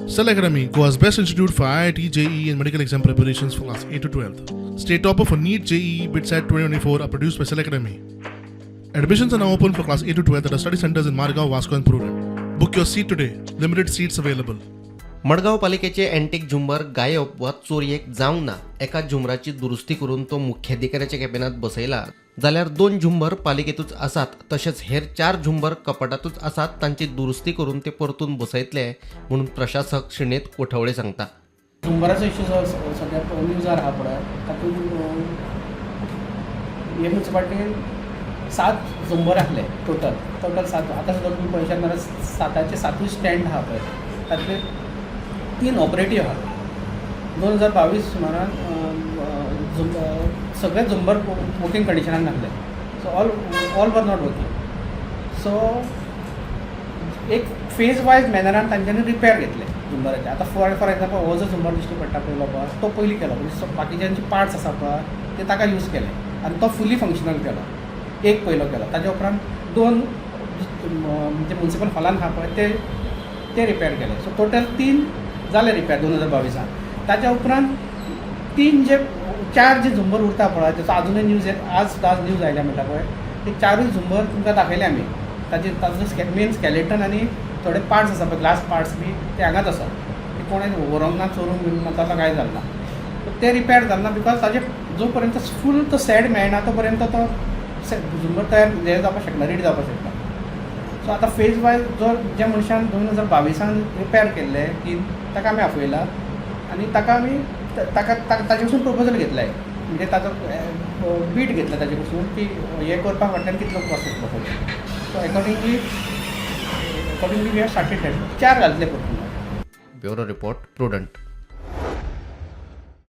Cell Academy, Goa's best institute for IIT, JEE and medical exam preparations for class 8 to 12th. State topper for NEET, JEE, BITSAT 2024 are produced by Cell Academy. Admissions are now open for class 8 to 12th at our study centers in Margao, Vasco and Purun. Book your seat today. Limited seats available. Madgaon पालिकेचे antique झुंबर गायब वा चोरयेक जावंक ना. एका झुंबराची दुरुस्ती करून तो मुख्याधिकाऱ्याच्या कॅबिनात बसयला जाल्यार 2 झुंबर पालिकेतूच आसात, तशेंच हेर 4 झुंबर कपाटातूच आसात. तांची दुरुस्ती करून ते परतून बसयतले म्हणून प्रशासक श्रीनेत कोठवळे सांगता. झुंबराचो इश्यू जो सद्याक न्यूजार आहा पळय तातूंत हे म्युनिसिपालिटीन 7 झुंबर आसले टोटल 7. आतां सुद्दां तुमी पळयशात जाल्यार 7चे 7 स्टँड आहा पळय तातले 3 ऑपरेटीव आहा. 2022 सुमारान सगळे झुंबर वर्किंग कंडिशनान नासले. So all were not working. So एक फेज वायज मॅनरान तांच्यांनी रिपेर घेतले झुंबराचे. आतां फॉर एग्जांपल हो जो झुंबर दिश्टी पडटा पळय बाबा तो पयलीं केलो, म्हणजे बाकीच्यांचे पार्ट्स आसा पळय ते ताका यूज केले आनी तो फुली फंक्शनल केलो. एक पयलो केलो. ताजे उपरांत 2 म्हणजे म्युनिसिपल हॉलान आहा पळय ते रिपेर केले. सो टोटल 3 जाले रिपेर 2022. ताच्या उपरांत 4 जे झुंबर उरता पळय त्याचो अजुनूय न्यूज आज न्यूज आयल्या म्हणटा पळय ते 4 झुंबर तुमकां दाखयले आमी. ताजो मेन स्केलेटन आनी थोडे पार्ट्स आसा पळय ग्लास पार्ट्स बी ते हांगाच आसा. ते कोणें व्हरोंक ना चोरूंक बीन ना ताका कांय जालना. ते रिपेर जालना बिकॉज ताजे जो पर्यंत फूल तो सेट मेळना तो पर्यंत तो झुंबर तयार हे जावपाक शकना, रेडी जावपाक शकना. सो आतां फेज वायज ज्या मनशान 2022 रिपेर केल्ले की ताका आमी आपयला आनी ताका आमी ताजे कडसून प्रपोजल घेतलाय. म्हणजे ताजो बीट घेतला ताजे कडसून की हे करपाक फाटल्यान कितलो कॉस्ट येतलो पळय. So accordingly we have started 4 घातले परतून. Bureau report prudent.